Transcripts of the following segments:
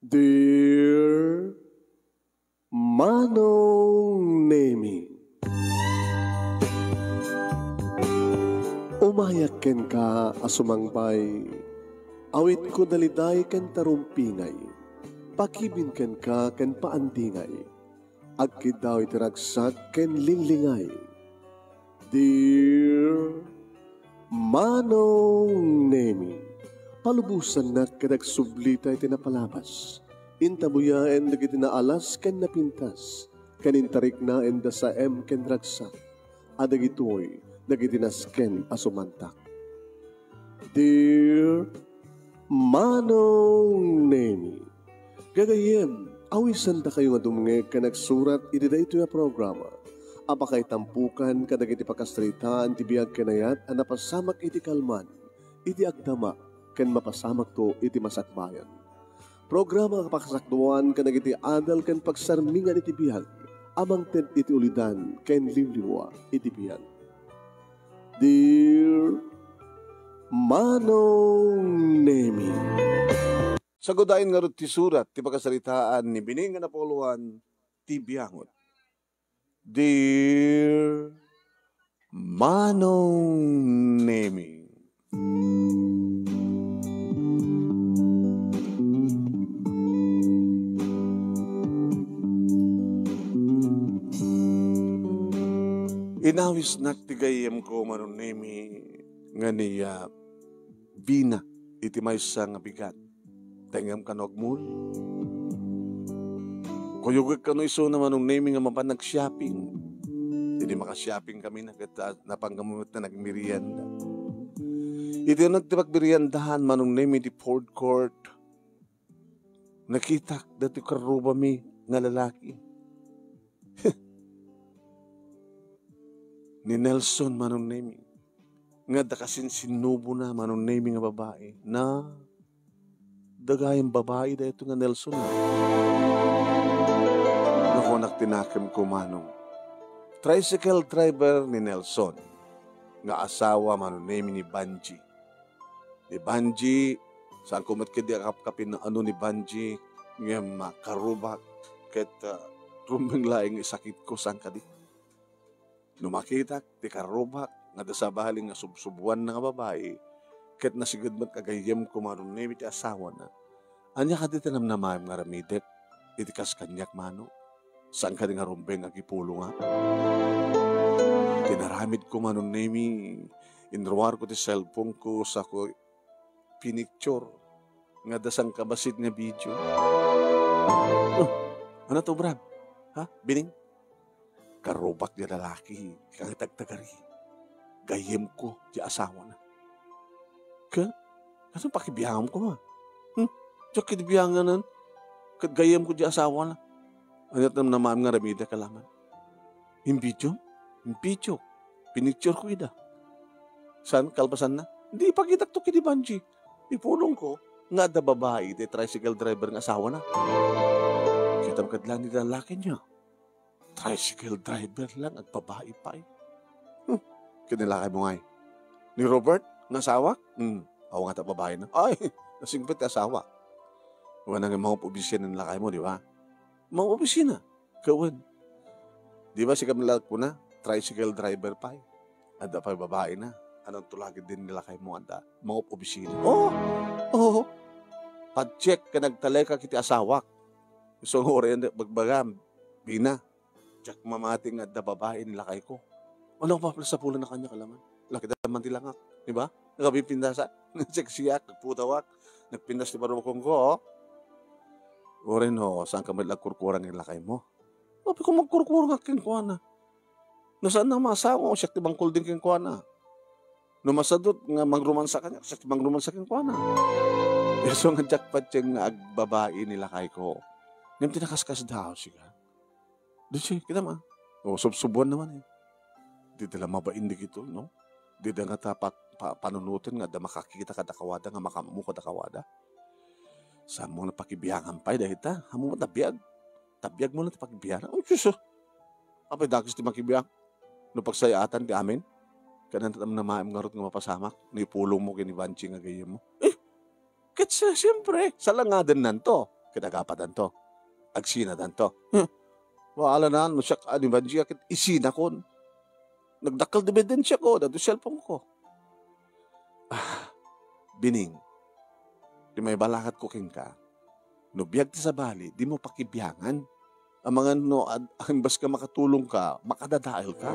Dear Manong Nemi, umayak ken ka asumangbay, awit ko daliday ken tarumpingay, pakibin ken ka ken paandingay, agkid daw itiragsak ken linglingay. Dear Manong Nemi, palubusan na kadagsublita iti napalabas. Intabuyaen dagiti naalas ken napintas. Kanintarik na enda sa ken dragsak. Adagitoy dagiti nasken asumantak. Dear Manong Nemi, gagayem, awisan da kayo nga dumngeg ka nagsurat iti daytoy a programa. Apakay tampukan kadagiti pakastritaan ti biag kenayat a napasamak iti kalman, iti agdama, ken mapasamak to iti masakbayan. Programa kapakasakduan ken iti adal ken pagsarmingan iti biag, amang ted iti ulidan ken liwliwa iti biag. Dear Manong Nemi, sagodain nga ti surat ti pakasaritaan ni Bining nga Napoluan ti biangon. Dear Manong Nemi, inawis naktigayem ko Manong Nemi nga niya Bina iti maysa nga bigat. Tengam kanogmul. Kuyugag kano iso na Manong Nemi nga mapanag-shopping. Hindi maka-shopping kami napanggamot na nagmerienda. Iti nagtipagmeriendahan Manong Nemi di food court. Nakita dati karuba mi nga lalaki. Ni Nelson Manong Nemi. Nga dakasin sinubo na Manong Nemi nga babae. Na dagayang babae da ito nga Nelson. Naku tinakim ko Manong. Tricycle driver ni Nelson. Nga asawa Manong Nemi ni Banji. Ni Banji, saan kumat kadi kapkapin na ano ni Banji, nga makarubak, ket rumbeng laing isakit ko saan kadi. Numakitak, ti karubak, nga dasabahaling nga subsubuan na nga babae, ket nasigad mat kagayem ko Manong Nemi ti asawa na. Anya ka titanam na maayam nga ramidek, itikas kanyak Manong. Saan ka nga rumbeng agipulo nga? Tinaramid ko Manong Nemi, inruwar ko ti cellphone ko sa ko pinicture, nga dasang kabasit nga video. Ano to, Brad? Ha? Bining? Karubak di lalaki, kang tagtagari. Gayem ko di asawa na. Ano pakibiyangan ko ma? Diyak kibiyangan nan, gayem ko di asawa na. Ano na maam nga ramida kalaman? Imbidyo? Imbidyo. Pinicture ko ida. Saan? Kalpasan na? Hindi, pakitak to kini Banji. Ipulong ko, nga da babae, di tricycle driver ng asawa na. Kita makadlan ni lalaki niya. Tricycle driver lang at babae pa eh. Kinilakay mo nga eh. Ni Robert, ng asawa? Ako nga ta babae na. Ay, nasingpit asawa. Wala nga mga opisina ng lakay mo, di ba? Mga opisina. Kawan. Di ba si kamilag po na? Tricycle driver pa eh. Ada pa babae na. Anong tulagin din nila kay mo anda? Mga opisina. Oo. Pag-check ka nagtalay ka kiti asawak. So, orin, bagbagam, Bina. Jack mamating at da babae nila kay ko. Ano pa pala sa pula na kanya kalaman? Laki naman tilangak. Diba? Nagabipindasa. Nagseksiyak, nagputawak. Nagpindas ni parubakong ko. Orin saan ka malagkurkurang nila kay mo? Sabi ko magkurkurang aking kuha na. Nasaan na masawa ko? Siya tibangkul din king kuha na. Numasadot nga mangrumansa kanya. Siya mangrumansa king kuha na. So nga jackpot yung agbabae nila kay ko. Ngayon tinakaskas daw siya. Doon siya, kita ma. Subsubuan naman eh. Di dala mabain di gito, no? Di dala nga panunutin nga da makakita ka da kawada nga makamu ka da kawada. Saan mo na pakibiyangan pa dahil ta? Hamu mo tabiyag. Tabiyag mo na pakibiyangan. Oh, Diyos. Apay dagis ti makibiyang. No pagsayatan di amin. Kanan tatam na maam nga rot nga mapasamak. Ni pulong mo kini Banchi nga gayem mo. Siyempre, salangadan nanto. Kinagapadan to. Agsinadan to. Wala na, no siya ni Vanji, akit isina ko. Nagdakal debedensya ko, dado cellphone ko. Bining, di may balakat ko king ka. No biyag ti sa bali, di mo pakibiyangan. Ang mga no, ang bas ka makatulong ka, makadadail ka.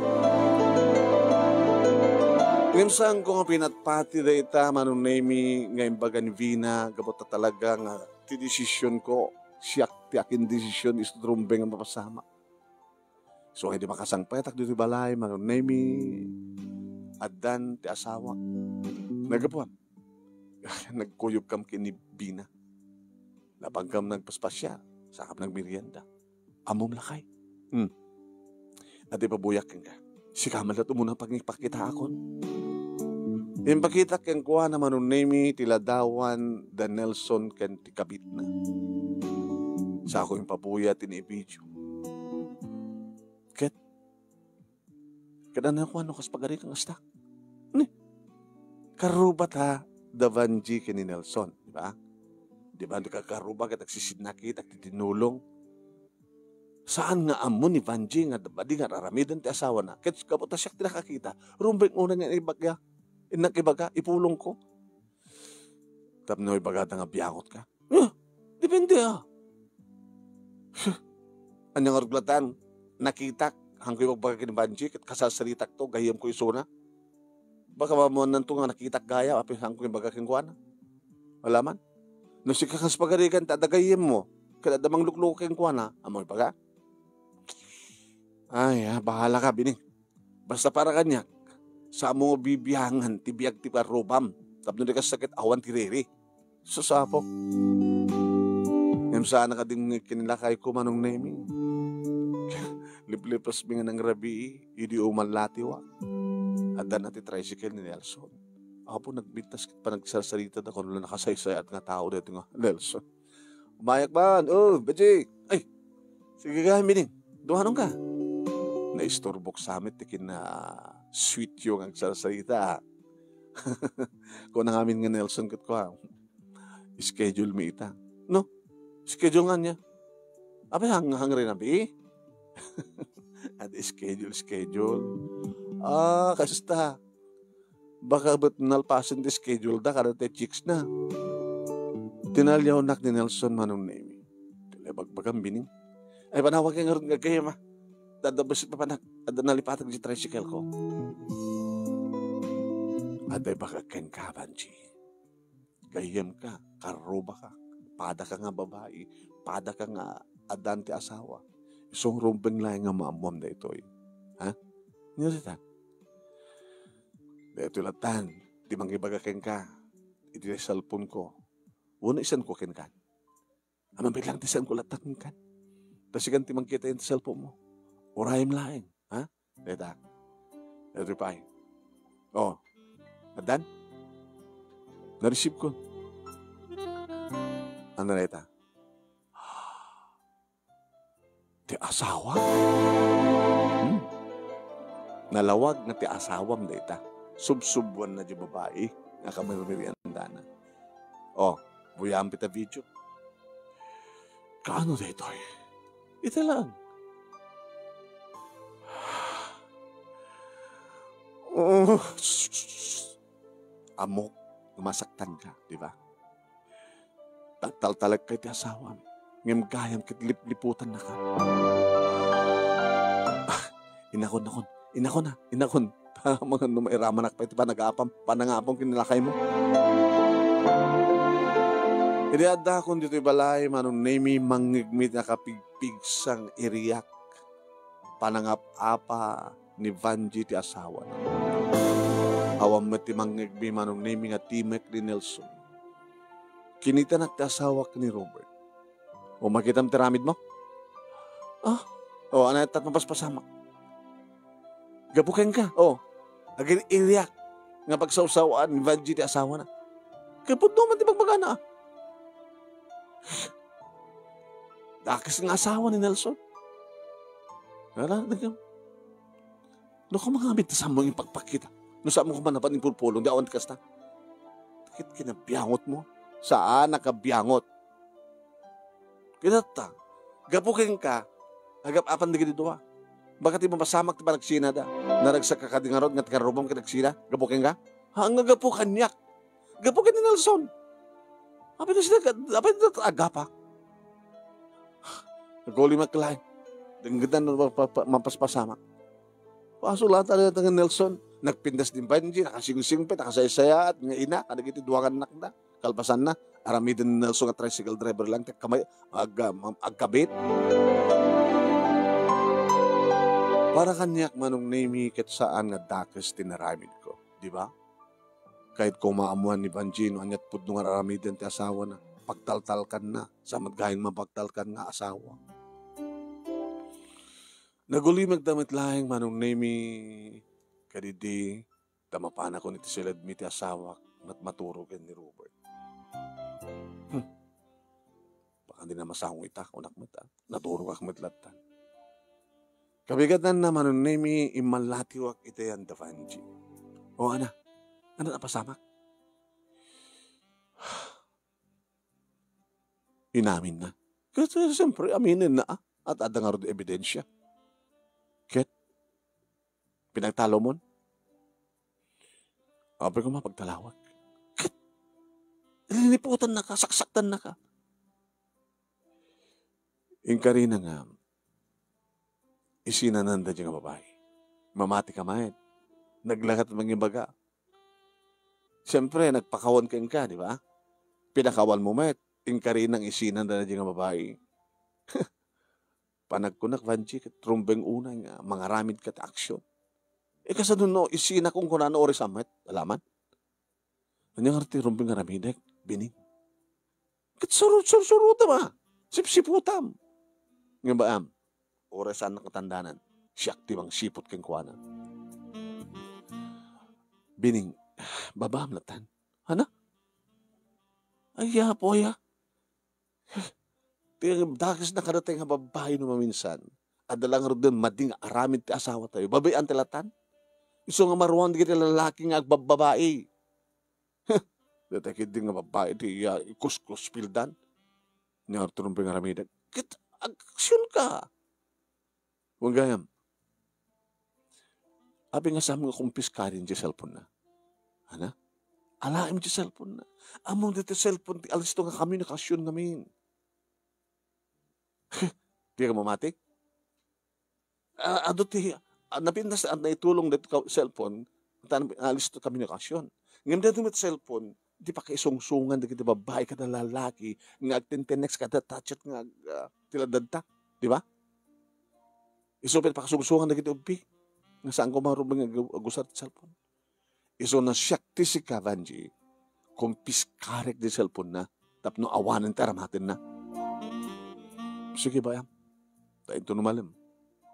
Ngimsang ko nga pinatpati da ita, manunemi, ngayon baga ni Vina, gabot talaga nga, ti desisyon ko, siyak ti akin desisyon, istrumbeng ang mapasama. So, hindi makasangpetak dito balay, manunemi, adan, ti asawa. Nagapuan. Nagkuyog kam kini Vina. Napagkam nagpaspasya, sakap nagmerienda. Amom lakay. At ipabuyak ka. Si Kamal na muna pagpakita akon. Yung pakita kang kuha naman ng name tiladawan da Nelson ken ti kabit na. Sa ako yung pabuya tinibidyo. Ket? Kada na ko ano kas pagari kang asta. Karubat ha da Vanji ken ni Nelson. Diba? Diba ka karubat at agsisidnakit at tinulong. Saan nga amon ni Vanji nga dabadi nga raramidan ti asawa na. Ket kaputa siya tinakakita. Rumbeng una niya ibagya. Ibaga, ipulong ko. Tapno ibaga nga biyakot ka. Depende Anyang argulatan, nakita, hanggang magbaga kini Vanji, ket kasasaritak to, gayam ko isuna. Baka mamunan to nga nakita gaya, apis hanggang ibaga kinuha na. Wala man. No si kakas pagarigan, tadagayim mo, kada damang luklukin kuha na, amoy baga. Ay, bahala ka, bining. Basta para kanya, sa mo bibiyangan, tibiyag ti parubam. Tapno di ka sakit, awan ti riri. Susapok. Ngayon sana ka din kinilakay ko manong naming. Liplipas mi nga ng rabi, idi umalatiwa. At dan natin tricycle ni Nelson. Ako po nagbintas pa nagsasalita na kung nakasaysay at nga tao dito nga, Nelson. Umayak ba? Baji. Ay, sige ka, mining. Duhanong ka. Naistorbok sa amin, tikin na sweet yung ang sarasarita. Kung nang amin nga Nelson kat ko, schedule mi ita. No? Schedule nga niya. Abay, hangre na bi? At schedule. Kasta. Baka ba't nalpasan di schedule da, kada te chicks na. Tinalyaw nak ni Nelson manong name. Tilabagbagang bining. Ay, panawag yung nga kayo ma. Dadabas pa panak, at nalipatag si tricycle ko. At ay baka ken ka, Vanji. Gayem ka, karuba ka, pada ka nga babae, pada ka nga adante asawa. Isong rumbeng lang nga maamom na ito. Ha? Nilita? Dito latan, di mangibaga ken ka, iti cellphone ko. Una isan ko ken kan. Amang bilang tisan ko latan kan. Tapos ikan timang kita yung cellphone mo. Urayim laing. Ha? Deta. Deta pa. Adan? Na-receive ko. Ano na ita? Ti asawa? Nalawag na ti asawam na ita. Subsubuan na di babae. Nga kamaririanda na. Buyam pita video. Kaano na ito Ito lang. Amok, masaktan ka, di ba? Tatal-talag kay ti asawa. Ngem gayam kit lipliputan na ka. Inakon na. Mga numairamanak pa iti panangapang kinilakay mo. Hindi adda kung dito'y balay, manong name mangigmit na kapigpig sang iriyak. Panangap-apa ni Vanji ti asawa na. Awam mati mangigbi manong name nga Timek ni Nelson. Kinita na ti asawa ni Robert. Makita mo tiramid mo? Ano tat mapaspasamak? Gabukin ka. Agin iriyak. Nga pagsawsawaan ni Vanji ti asawa na. Kapot naman ti pagbagana. Dakis ng asawa ni Nelson. Wala, no ka mangamit sa mo yung pagpakita. No sa mo kumanapan ng pulpulong, di awan kasta. Takit kinabiyangot mo. Saan nakabiyangot? Kinata, gapukin ka, agap apan di dua. Bakit di mapasamak ti panagsina da? Naragsak ka kadingarod nga tikarubong kinagsina, gapukin ka? Hanga gapukan niyak. Gapukin ni Nelson. Apa na sila, apa na agapa? Naguli maklain. Denggetan mapaspasamak. Pasulatan na nga Nelson. Nagpindas din pa niya, nakasing-sing pa, nakasaya-saya at nga ina, kadagiti duwangan anak na, kalpasan na, aramidin ni Nelson nga tricycle driver lang, kamay, agkabit. Para kanyak manong namikit saan nga dakes tinaramid ko, di ba? Kahit kung maamuan ni Banjino, anyat pud nung aramidin ti asawa na, pagtaltalkan na, samad gahing mapagtalkan nga asawa. Naguli magdamit lahing manong nami kadidi tamapana ko niti silad mi ti asawa mat maturugan ni Robert. Baka di na masahong itak unak mata. Naturog ak matlatan. Kabigatan na manong nami imalatiwak itayan da Vanji. O ana, ano na pasamak? Inamin na. Kasi siyempre aminin na at adang arod ebidensya. Ket, pinagtalo mo? Abre ko mapagtalawag. Ket, liniputan na ka, saksaktan na ka. Yung karina nga, isinananda dyan nga babae. Mamati ka mahin. Naglakat mga baga. Siyempre, nagpakawan ka, di ba? Pinakawan mo mahin. Yung karinang isinananda dyan nga babae. Panagkunak, Vanji, trumbeng una nga, mga ramid kat aksyon. Kasadun no, isina kung kunano ori samet, alaman. Ano nga rin trumbeng ramidek, bining. Kat surut ba? Sipsiputam. Nga ba oresan na katandanan, siyak tibang sipot keng kuwana. Bining, babam latan. Hana? Ay, po ya. Dakis na kadating nga babae no maminsan. Adalang rin mading aramid ti asawa tayo. Babay ang tilatan. Iso nga maruan di kita lalaki nga agbababae. Datakid din nga babae ti ikuskus pildan. Nga turong pingaramidag. Kit aksyon ka. Huwag gayam. Abi nga sa mga kumpiskarin di cellphone na. Hana? Alaim di cellphone na. Among dito cellphone ti alis to nga komunikasyon ngamin. Di ka mamatik? Ado ti, napindas na itulong dito cellphone, alis to komunikasyon. Ngayon dito mit cellphone, di pa kaisungsungan, di babae ka na lalaki, nga agtintenex ka na touchet nga tiladadta. Di ba? Isupin pa kasungsungan na kita ubi. Nga saan ko marunong agusat cellphone. Iso na siyakti si Kavanji, kumpiskarek di cellphone na, tapno awanan taramatin na. Sige ba yan? Tayo ito numalim.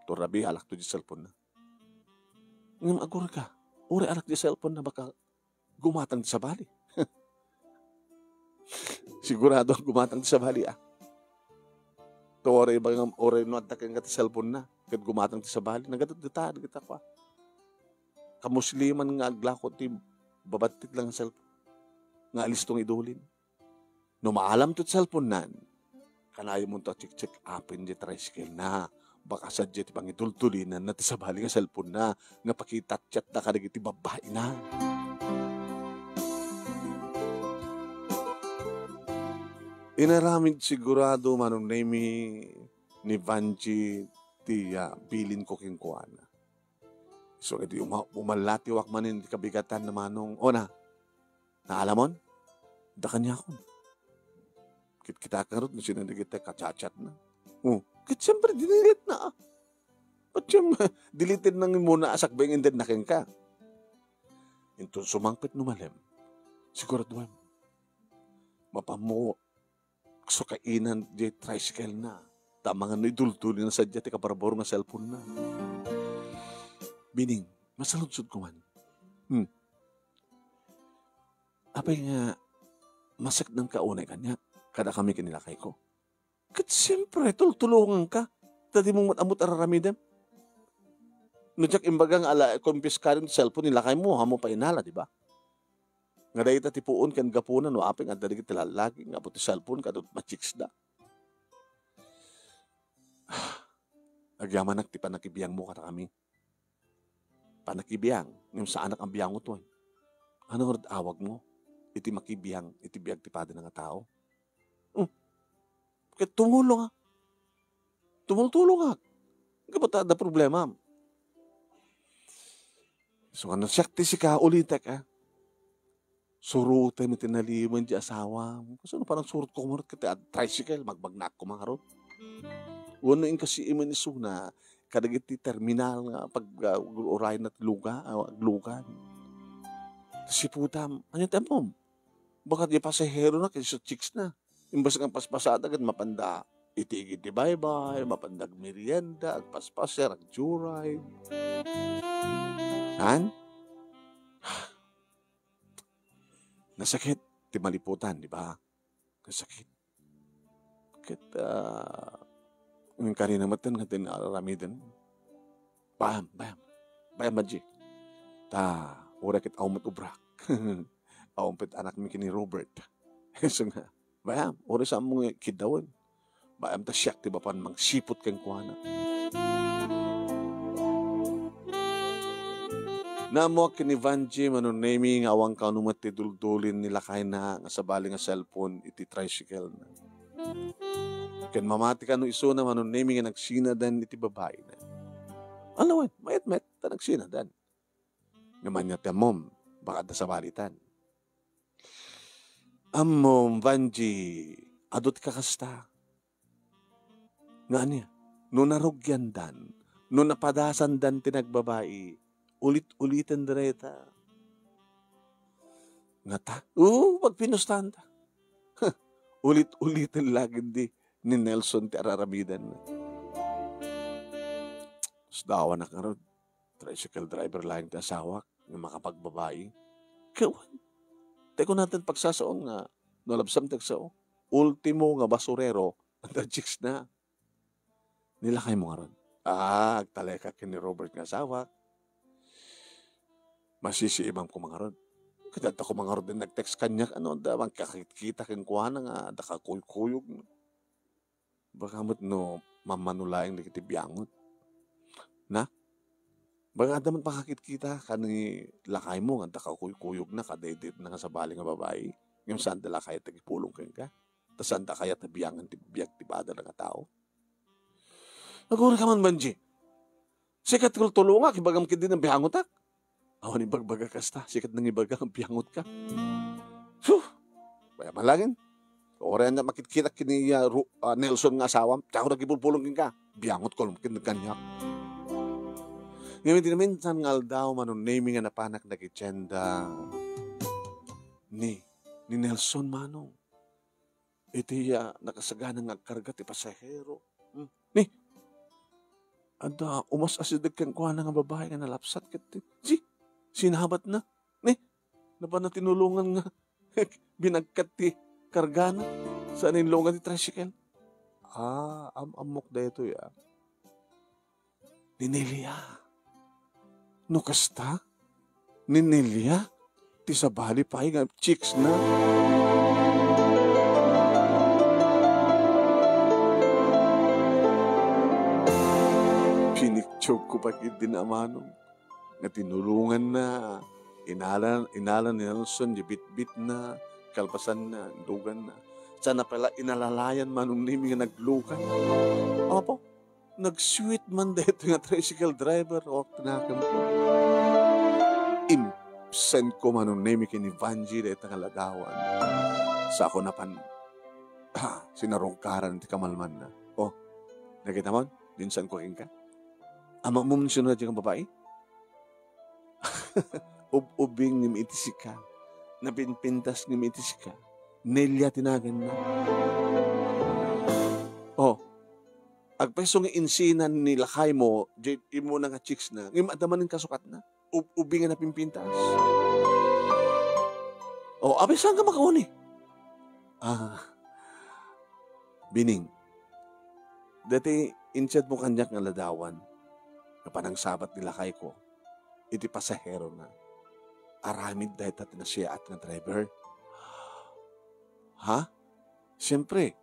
Ito rabi, alak to di cellphone na. Ngayon agura ka. Uri alak di cellphone na baka gumatang di sa bali. Sigurado gumatang di sa bali Ito ori ba nga ori no at takin ka di cellphone na. Kat gumatang di sa bali. Nagadadita kita pa. Kamusliman nga aglakot ti babatit lang ang cellphone. Nga alistong idulin. No maalam to cellphone nan. Kanayo mo ito check upin di tricycle na. Baka sadya ti pangitultulinan na ti sabali nga cellphone na. Nga pakitat-chat na kadag iti babae na. Inaramid sigurado manong nami ni Vanji ti bilin ko kingkuana. So iti umalatiwak manin ti kabigatan na manong ona. Naalamon? Da kanya akon. Kita karot na sinandigit kachat na. Kit siyempre dinilit na. Ba't siyempre dilitin nang muna asakbeng indin na ka. Ito sumangpit numalim. Siguraduhan. Mapamu. So kainan di tricycle na. Tamang ano idultulin na sadya ti kaparabor nga cellphone na. Bining, masaludsod ko man. Apay nga masak ng kaunay kanya. Kada kami kinilakay ko. Kat siyempre, tulungan ka. Tadi mong matamot araramidem. Nujak imbagang kumpiskarin cellphone nilakay mo, hamo pa inala, di ba? Nga dahi tipuon kan gapunan, no aping at dahi tilalagi, nga puti cellphone, kadot machiks da. Agyaman ti panakibiyang mo kata kami. Panakibiyang, yung sa anak ang biyang mo to. Ano nga awag mo? Iti makibiyang, iti biyag ti pada ng tao. Kaya tumulong ha. Tumulong ha. Kapag ada problema. So ano siya ti si ka ulitek ha. Surutan mi tinaliman di asawa. Kasi ano parang surut ko kumarot kita at tricycle, magbagnak ko mga harot. Wano yung kasi iman ni Suna, kadagiti terminal nga pag uray na luga. Si putam, ano tempo? Baka di pasahero na, kasi chicks na. Imbas ng paspasada, agad mapanda. Itigid di bye-bye, mapandag merienda, at paspaser, at juray. Han? Nasakit, ti maliputan, di ba? Nasakit. Kita, yung kanina matan, nga tinaramidan. Bayam, Maji. Ura kit aumat ubrak. Aumpit anak mi kini Robert. So nga, bayam, ura sa mga kidawan. Bayam ta siyak, di ba pan, mangsipot kang kuwana. Namo kini Vanji, manunemi nga awang kanumat ti duldulin nila kay na nga sabali nga cellphone iti tricycle na. Ken mamati ka no iso na manunemi nga nagsinadan iti babae na. Alawan, mayat ta nagsinadan. Ngaman niya mom, baka da sa balitan. Amom, Vanji, adot kakasta. Nga niya, no narugyandan, no napadasan dan tinagbabae, ulit-ulitan direta. Nga ta? Pag pinustahan ta. Ulit-ulitan lagi ni Nelson ti araramidan na. Dawa na karod. Tricycle driver lang ti asawak nga makapagbabae. Kawan. Teko natin pagsasaong nga nalabsam tagsao. Ultimo nga basurero ang chicks na. Nila kayo mo nga ron. Agtaleka kini Robert nga asawak. Masisiimam ko mga ron. Kadata ko mga ron din nag-text kanya. Magkakita kang kuha na nga. Dakakuyog. Baka mo't no mamanulaing nakitibiyangot. Na? Baka daman pakakit-kita kanang lakay mo nga dakakuyog na kadedit na nga sa bali nga babae. Yung sanda lakay tagipulong ka. Tas sanda kaya tabiyangan tibiyag tibada na nga tao. Nagura ka man Banji. Sikat tulunga kibagam kid din ang biyangot ak. Awan ibagbaga kasta, sikat nang ibaga ang biyangot ka. Baya malagin. Ora na makikita kini Nelson nga asawam, tsaka nagipulpulong ka. Biyangot ko lumkin nagkanyak. Ngayon din minsan nga daw manunaming nga napanak na kitsyenda ni Nelson manong. Iti nakasagana nga karga ti pasahero. Ni, umas asidag kang kuha na nga babae nga nalapsat kiti. Sinahabat na. Ni, na tinulungan nga binagkat ti karga na sa ninlungan ti tricycle. Amok da ito ya. Ninelia. No kasta? Ninelia? Ti sabali pa nga chicks na. Pinikchog ko pa dinamano. Nga tinulungan na. Inalan ni Nelson, bit-bit na. Kalpasan na, dugan na. Sana pala inalalayan manong nimi nga naglukan. Opo, nag-sweet man dito nga tricycle driver o tinakam ko. Impsend ko manong nimi kini Vanji dito nga lagawan. Sa ako napan, sinarongkaran ti kamalman na. Nakita mo? Dinsan ko king ka? Ama mo sunod yung babae? Ubing ni miitisika. Napinpintas ni miitisika. Nelia tinagan na. Agpeso nga insinan ni lakay mo, imo na nga chicks na, ngayon adaman ng kasukat na. Ubing nga napimpintas. Abay saan ka makauni? Bining. Dati, insyad mo kanyak nga ladawan, na panang sabat ni lakay ko, iti pasahero na. Aramid dahil tatin na siya at nga driver. Siyempre,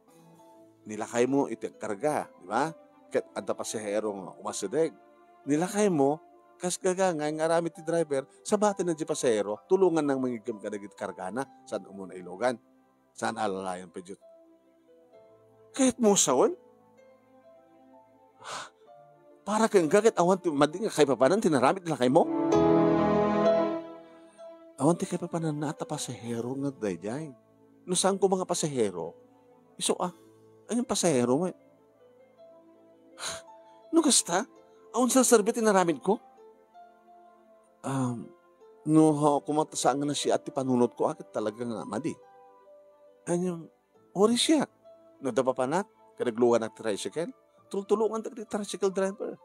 nilakay mo iti karga, di ba? ket adda pasahero nga umasideg. Nilakay mo, kas gagangay nga rami ti driver, sabatin na di pasahero, tulungan ng mangigam ka nagit kargana, saan umuna ilogan, saan alalayan pa dyan. Kahit mo sawan, para kang gagit awan ti mading kay papanan tinaramit nila kay mo. Awan ti kay papanan na ata pasahero nga dayjay. No saan ko mga pasahero? Iso anong pasahero mo? No gasta? Awan sa serbi tinaramit ko? No kumata nga na siya at panunod ko akit talaga nga madi. Anyong ori siya. No daba pa na, kadagluan ng tricycle. Tulungan tag tricycle driver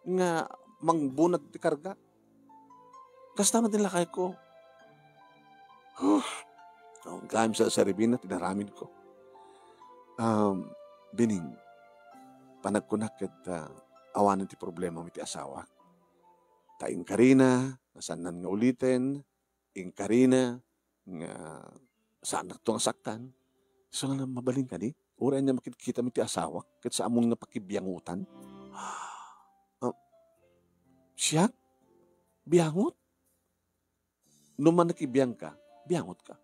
nga mangbunag ti karga. Kasta man din lakay ko. Gayam sa saribin na tinaramid ko. Bining, panagkunak at awanan ti problema mo ti asawa. Taing karina, nasanan nga ulitin, ing karina, nga saan na ito nga saktan. So nga mabaling ka di? Ura niya makikita mo ti asawa, kat sa among napakibiyangutan. Siya? Biyangot? Numan nakibiyang ka, biyangot ka.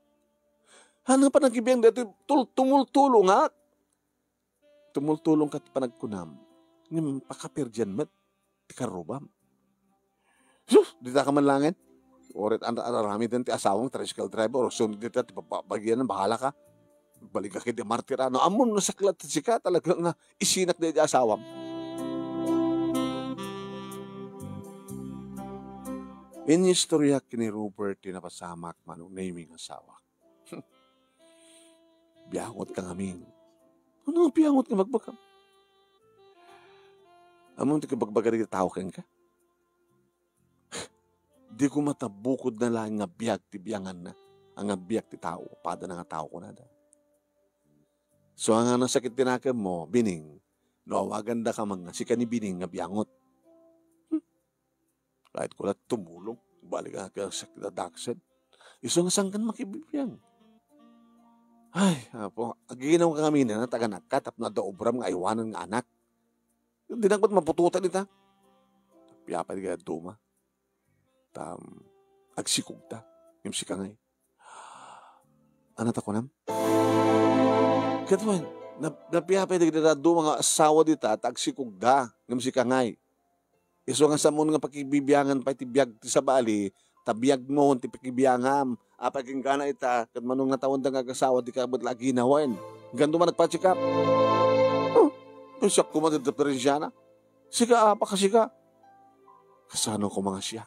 Hanang pa nakibiyang dito, tumultulong ha? Tumultulong ka panagkunam. Ngayon, pakapir dyan mat, tikarubam. Sus, dita ka man langin. Oret, rami din ti asawang tricycle driver, o sunod dita, bagyan ng bahala ka. Balik ka kiti martirano. Amon na saklat sika talaga nga isinak na di asawam. Inistorya kini Robert tinapasamak manong naming asawa. Biyangot ka ngamin. Ano nga biyangot ka magbakam? Amon ti kabagbagari tao kang ka? Di ko matabukod na lang nga biyag ti biyangan na. Ang nga biyag ti tao. Pada na nga tao ko na da. So ang nga sakit tinakam mo, Bining, nawagan da ka mga si kani Bining nga biyangot. Kahit ko lang tumulong, balik ka sakit na daksan. Iso nga sangkan makibibiyang. Ay, po, aginaw ka kami na taga nakatap na daobram nga iwanan nga anak. Hindi na ba't mapututan ita? Piyapa di ka duma. Agsikog ta. Yung sikangay. Ano ta ko nam? Katwan, napiyapay na do mga asawa dita, tagsikog da, ng sikangay. Iso nga sa mo nga pakibibiyangan pa itibiyag ti sa bali, tabiyag mo, ti pakibiyangam, apaging gana ita, kat manong natawon da nga asawa, di ka ba't lagi nawan. Gando man nagpatsikap. Pasak ko matataperensya na. Sika, pakasika. Kasano ko mga siya?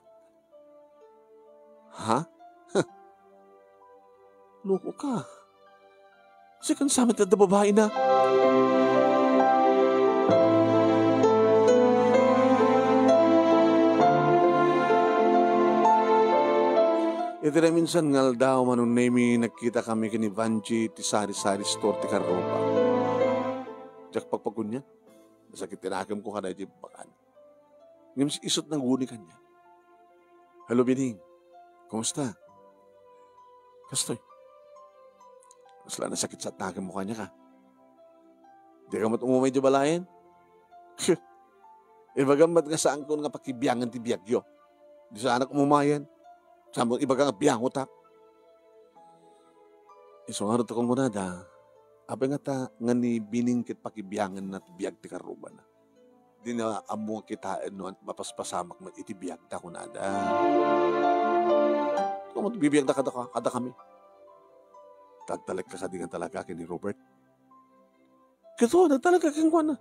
Ha? Loko ka. Sikan sa amin na babae na. Ito na minsan ngal daw manong nami nakita kami kini Vanji ti sari-sari store ti Karoba. Jak pagpagun niya. Masakit tinakam ko kada di bakan. Ngayon isot ng guni kanya. Hello, Bining. Kumusta? Kastoy. Masla na sakit sa takam mo kanya ka. Di ka mat umumay di balayan? Ibagamat nga saan ko nga pakibiyangan ti biyagyo. Di sa anak umumayan. Samang ibaga nga biyangot ha. So nga ito kong munada, abay nga ta nga ni biningkit pakibiyangan na biyag ti Karuba na. Di na amo kitaan no at mapaspasamak man itibiyag ta kunada. Kung bibiyag na kada kami. Tagtalik ka kadingan talaga kini Robert. Kato, nagtalaga kang kwa na.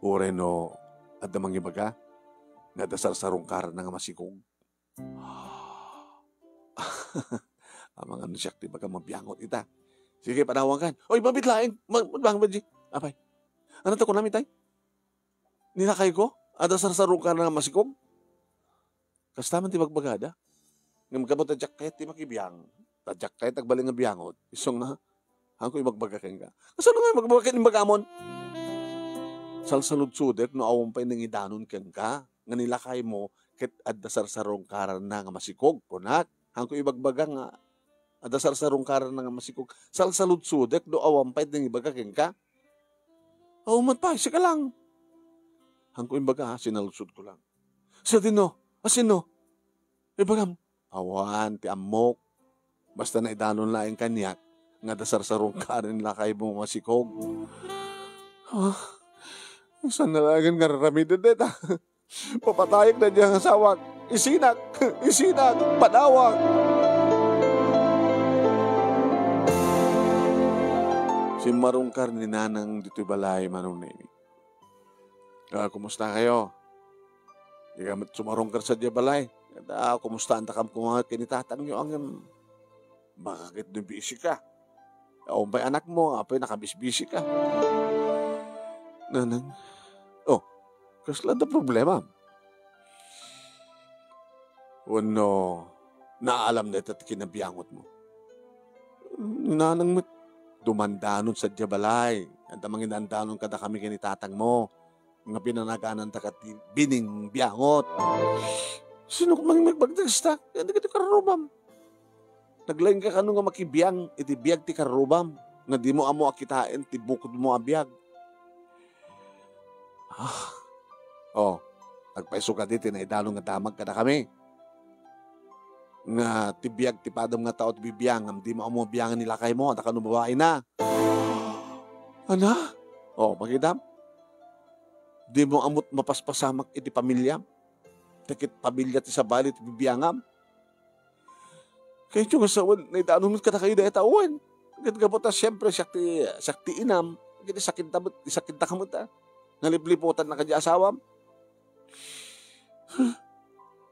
Ure no, at damang ibaga, nga dasar-sarong karan nga masikog. Ang mga nasyak, di ba ka mabiyangot ita? Sige, panawangan. Oy, mabitlaing. Magbangan ba, G? Apay. Ano to ko namin, tay? Nilakay ko? At dasar-sarong karan nga masikog? Kastaman ti magbagada? Ngam kabot tadyak kahit ti makibiyang. Tadyak kahit agbaling nga biyangot. Isong na, hangko imagbagakin ka. Kasano nga magbagakin yung bagamon? Salsalud-sudet, no awang pa yung idanon kang ka. Nga nilakay mo, kit adasar-sarong karan na nga masikog. Punat, hangko ibagbaga nga, adasar-sarong karan na nga masikog. Salsalud-sudet, no awang pa yung ibagakin ka. Auman pa, sige lang. Hangko imbaga, sinalusod ko lang. Sa dino, asino? Ibagam, awan, ti amok. Basta na idanon laing kanyak, nga dasarsarong ka rin lakay mo masikog. Ah, saan nalagan nga raramidin deta? Papatayag na diyang asawag. Isinak, isinak, padawag. Si Marungkar ni Nanang dito'y balay, Manong Nemi. Kumusta kayo? Di ka sumarungkar sa diya balay. Kumusta ang takam kung mga kinitatang nyo ang bakit na busy ka? O may anak mo, apay nakabisbisi ka. Nanang, kasla na problema. No, naalam na ito't kinabiyangot mo. Nanang mo, dumandanon sa diyabalay. At amang inandanon kada kami kinitatang mo. Nga pinanaganan takat bining biyangot. Sino kung magbagdagsta? Hindi ka kararubam. Naglaing ka kano nga makibiyang, iti biyag ti kararubam. Nga di mo amo akitain, ti bukod mo abiyag. Nagpaiso ka dito na idalong nga damag ka na kami. Nga tibiyag ti padam nga tao ti bibiyang, di mo amo biyangan nila kay mo, at kano babae na. Ana? Magidam. Di mo amot mapaspasamak iti pamilya. Takit pamilya ti sabali ti bibiyangam. Kaya yung asawan, na itanong ka na kayo na itawan. Gagabot siyempre, sakti inam. Gini sakit na kamot ta. Nalipliputan na kadya asawam.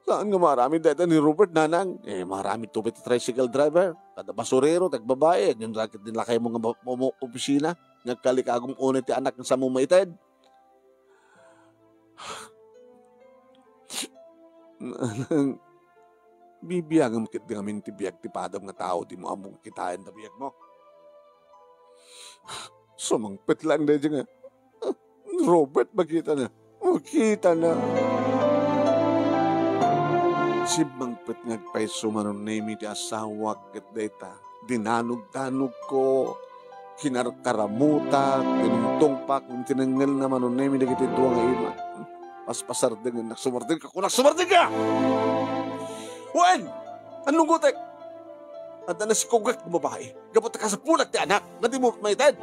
Saan nga marami dito ni Robert Nanang? Marami tubit tricycle driver. Kada basurero, tagbabae. Yung rakit din lakay mo nga opisina. Nagkalikagong unit ti anak ng samumaited. Nanang, bibiyagam kit nga minti biyag ti padam nga tao di mo among kitain na biyag mo. Sumangpit lang na dyan nga. Robert, makita na. Makita na. Si mangpit ngagpay sumanon na imi ti asawa kat data. Dinanog-danog ko. Kinarkaramuta. Tinungtongpak. Tinangal naman nun na imi nagitituwa nga ima. Paspasar din nga. Nagsumardin ka. Kung nagsumardin ka! Wen! Anong gutek? At na si Kugak ng babae. Gabot ka sa pulag ti anak. Na di mo maitan.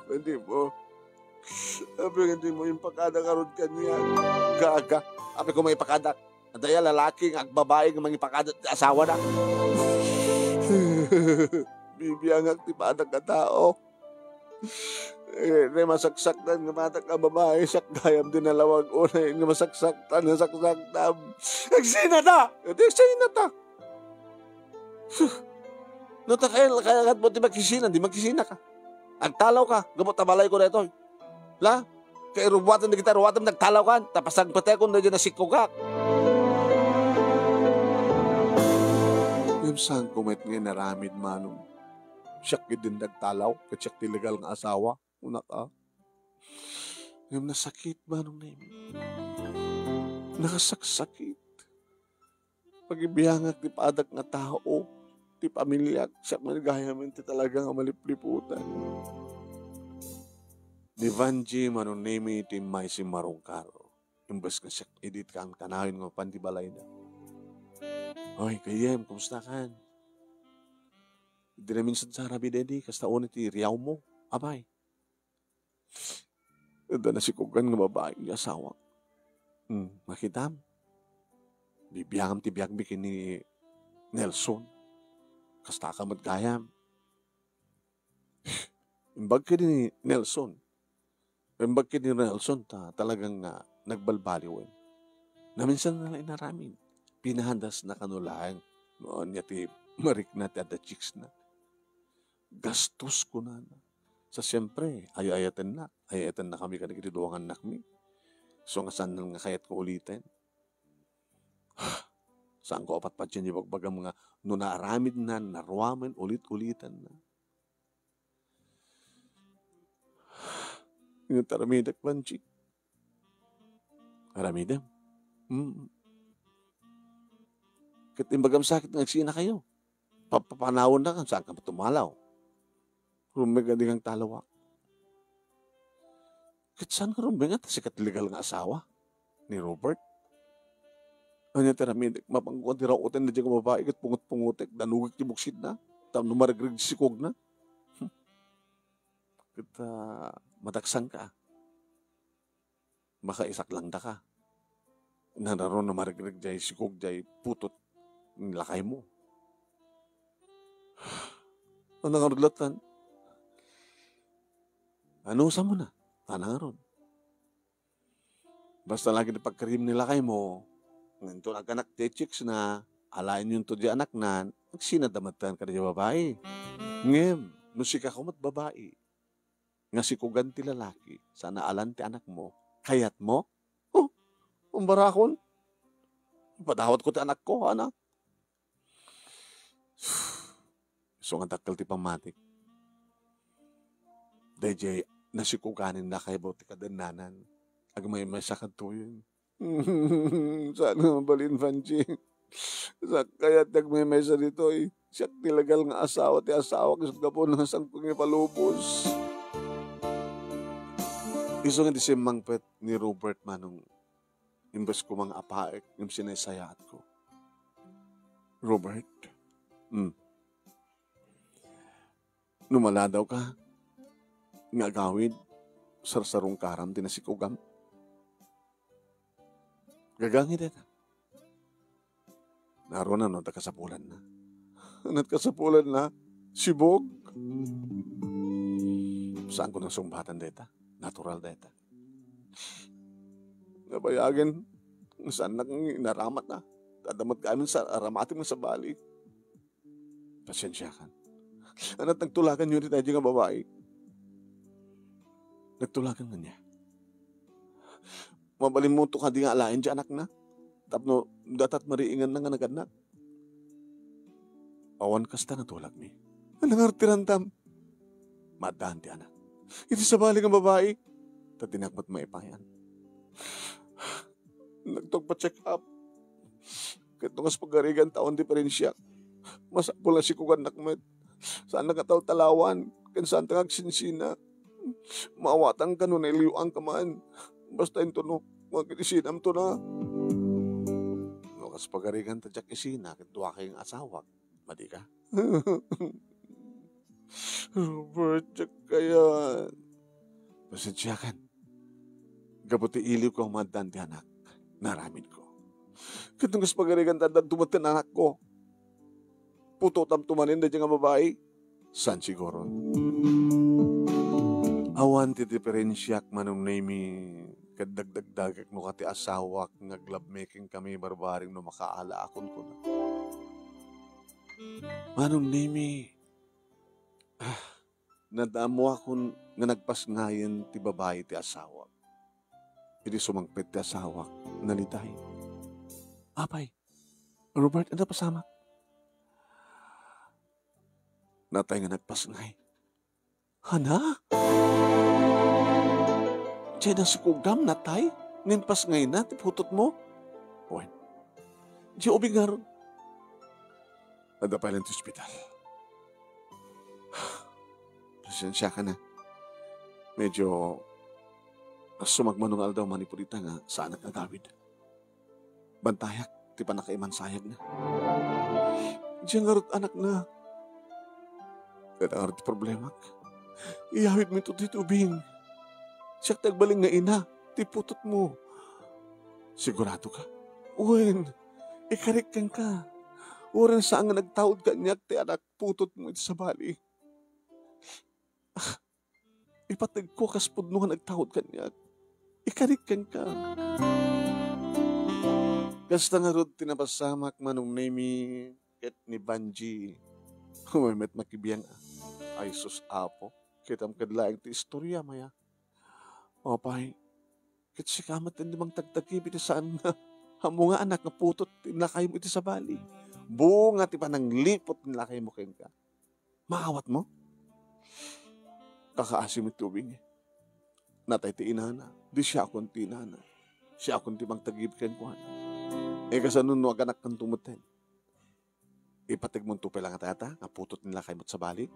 Hindi mo. Sabi hindi mo yung pakadak arod kanya. Gaga. Sabi ko may pakadak. At daya lalaki ng babae ng mga pakadak asawa na. Bibiyangag ti padak ka tao. Masaksak-tan nga matak ka babae. Sakdayam din nalawag unay nga masaksak-tan nga saksak-tan. Nagsina ta! Nagsina ta! No ta kaya mo di magkisina. Di magkisina ka. Agtalaw ka. Gamot tabalay ko na ito. La? Kaya ruwatan na kita. Ruwatan nagtalaw ka. Tapos nagpatekon na dyan na sikugak. Yung saan kumit nga naramid manong. Siyak din nagtalaw. Katsiyak tilegal ng asawa. Una ka. Yung nasakit manong na yun. Nakasaksakit. Pag-ibiyangag ti padak nga tao. Ti pamilya. Siyak manigayamin ti talaga nga malipliputan. Ni Vanji manunemi ti may si Marungkaro. Imbes nga siya edit kang kanawin nga pandibalay na. Hoy, kayem, kumusta kan? Di na minsan sa Arabi dedi, kasta ulit ti riyaw mo. Abay. Ito na si Kugan nga babae ni asawa. Makitam. Bibiyangam ti biyag bikin ni Nelson. Kasta ka magkayam. Imbag ka ni Nelson. Imbag ka ni Nelson talagang nagbalbaliwan. Na minsan na lang inaramin. Pinahandas na kanulaan. Noon niya ti marik na ti ada chicks na. Gastos ko na. Sa siyempre, ayayatan na. Ayayatan na kami kanagitiduangan anak mi. So nga saan nga kayat ko ulitin. Saan ko apat pa dyan yung bagbaga mga nunaaramid na, narwaman, ulit-ulitan na. Yung taramidak panchi. Aramidam. Katimbagam sakit nagsina kayo. Papanawon na kan, saan ka tumalaw? Rumig ka kang talawak. Kitsan nga rin nga sikat legal nga asawa ni Robert. Anya tiramin, mapangkuan tira utan na dyan babae, kat pungot-pungotek, danugig ti buksid na, tam numaragrig sikog na. Kita mataksan ka, makaisak lang da ka. Nanaroon na maragrig jay sikog jay putot, nilakay mo. Ang nangarulatan, ano sa mo na? Tanang ron. Basta lagi na pagkarim nilakay mo, ngayon to nagkanak te chicks na alain yun to di anak na nagsinadamatan ka na di babae. Ngem, nusika ko mat babae. Nga sikugan ti lalaki, sana alan ti anak mo. Kayat mo? Oh, umbarakon. Padawat ko ti anak ko, anak. So nga takal ti pamatik. Dayjay, nasikuganin na kay ti kadananan. Agmay sa kantuyin. Sana mabalin, Fanchi. Kaya nagmay sa dito eh. Siya tilagal nga asawa, ti asawa kisot ka po ng sang pangipalubos. Iso nga di si mangpet ni Robert manong imbes ko mga apaek yung sinaysayaat ko. Robert, numala daw ka, nga gawid, sarsarong karam, tinasikugam. Gagangin din. Naroon na, no, kasapulan na. Kasapulan na, sibog. Saan ko nang sumbatan deta? Natural deta. Nabayagin, saan na naramat na. Tadamat kami sa aramatin mo sa bali. Pasensya ka. Ana't nagtulakan yun rin tayo nga babae. Nagtulakan nga niya. Mabalin mo ito ka di nga alain dyan anak na. Tapno, datat mariingan na nga naganak. Awan kasta natulak mi. Anang artirantam. Madaan ti anak. Iti sa bali nga babae. Tatinakmat maipayan. Nagtogpa-check up. Katungas pagarigan taon diferensya. Masapul na si kugan nakmet. Saan nakataw talawan. Kansaan tangag sinsina. Maawatang ka nun, iliyuang ka man. Basta ito no, mag-isinam to na. No, kas pagarigan ta jak isina, kituwa kayong asawag. Madi ka? Robert, jak kaya. Pasensya kan. Gabuti iliw ko ang madan ti anak. Naramid ko. Katong kas pagarigan ta, dumatin anak ko. Puto tam tumanin na dyan nga babae. San siguro? Awan ti diferensyak manong nami kadagdagdagak no kati asawak nga glove-making kami barbaring no makaala akon ko na. Manong nami nadamo akon nga nagpasngayan ti babae ti asawak. Hindi sumangpit ti asawak nalitay. Apay, Robert, ano pasama? Natay nga nagpasngay. Hana? Diyan ang sukugam na tay? Nimpas ngayon na, tiputot mo? Owen, diyan ubig nga ron. Nadapalan sa ospital. Pasensya ka na. Medyo sumagmanungal daw manipulita nga sa anak na David. Bantayak, di pa nakaiman sayag na. Diyan nga ron anak na. Kaya nga ron problema ka. Iyawid mo ito dito, Bing. Siya tagbaling nga ina, tiputot mo. Sigurado ka? Uwen, ikarik kang ka. Oran saan nga nagtaod ka niya, ti anak, putot mo ito sa bali. Ipatag ko kaspod nung nagtaod ka niya. Ikarik kang ka. Kasta nga rod tinapasamak manong nami ket ni Banji. Humamet makibiyang ay sus apo. Kitam kadlaing ti istorya maya. Opay, kit si kamat din namang tagtagibit saan nga hamo nga anak nga putot tinlakay mo iti sa bali. Bunga ti pa nang lipot tinlakay mo kayong ka. Maawat mo? Kakaasim iti tubig eh. Natay ti inana, di siya akong ti inana. Siya akong ti bang tagibit kayong kuhan. Kasanon no aganak kang tumutin. Ipatig mong tupay lang atata, nga putot nilakay mo sa bali.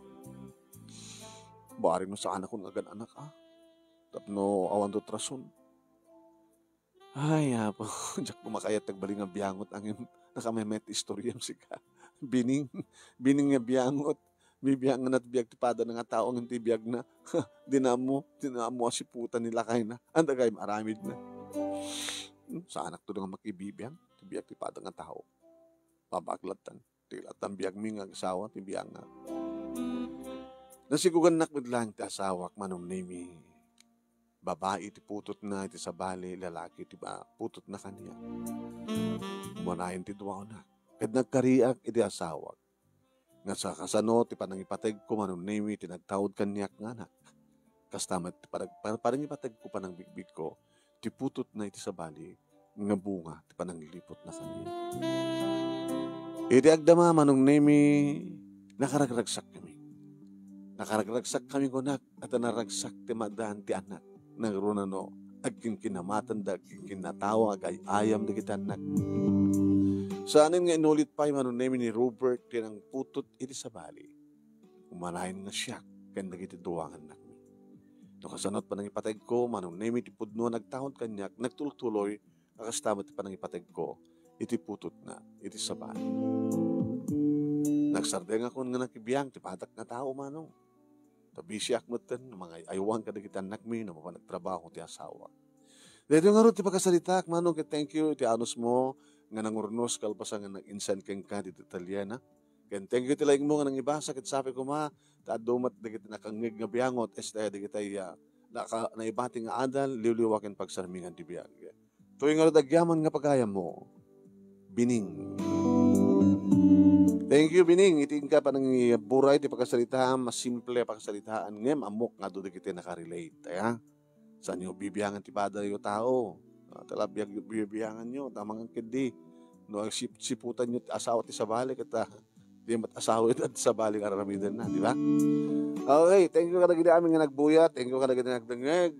Baarin mo sa anak ko nga anak ah. tapno awan do trason. Ay, apo, jak kumakayat tagbaling nga biyangot ang nakamemet istoryam si ka. Bining, bining nga biyangot. Bibiyangan at biyag tipada ng nga tao ang hindi biyag na. dinamo si puta nila kay na. Anda kay maramid na. Sa anak to nga makibibiyang, tibiyag tipada nga tao. Pabaklatan, tilat ang biyag mi nga asawa, tibiyang nga. Nasigugan nakbid lang ti asawak manom nimi. Babae ti putot na iti sa bali, lalaki ti ba putot na kaniya. Umanayin ti duwaw na. Kad nagkariak iti asawak. Nga sa kasano ti panangipateg ko manon nimi ti nagtawod kaniyak nga anak. Kastamat ti panangipateg ko panang bigbig ko ti putot na iti sa bali nga bunga ti pananglipot na kaniya. Iti agdama manong nimi nakaragragsak kami. Nakaragragsak kami kunak at naragsak ti madaan ti anak. Nagruna no, agking kinamatanda, agking kinatawa, agay ayam na kita anak. Sa anin nga inulit pa yung namin ni Robert, tinang putot iti sa bali. Umanayin nga siya, kaya nagiti duwangan na. No kasanot pa nang ipatag ko, manong namin iti pudno, nagtahod kanyak, nagtultuloy, akastamat pa nang ipatag ko, iti putot na, iti sa bali. Nagsardeng ako nga nakibiyang, tipatak na tao manong. Tabisyak mo ten, mga aywan ka na kita anak mi, na mapanagtrabaho ti asawa. Dito nga rin ti pagkasalita, manong, thank you, ti anos mo, nga nangurnos, kalpasa nga nag-insan keng ka, dito Italiana. Kaya thank you ti laing mo, nga nang ibasa, kit sabi ko ma, taadumat na kita nakangig nga biyangot, estaya di kita naibati nga adal, liwliwakin pagsarmingan ti biyag. Tuwing nga rin agyaman nga pagayam mo, bining. Thank you, Bining. Iting ka pa ng buray, ti pagkasalitaan, mas simple pagkasalitaan. Ngem, amok nga doon kita nakarelate. Kaya, saan nyo bibiyangan ti pada yung tao? Talabiyag bibiyangan nyo, tamang ang kindi. No, siputan nyo asawa ti sa balik at di mat asawa at sa balik aramidan na, di ba? Okay, thank you ka na gina aming nga nagbuya. Thank you ka na gina nagdangag.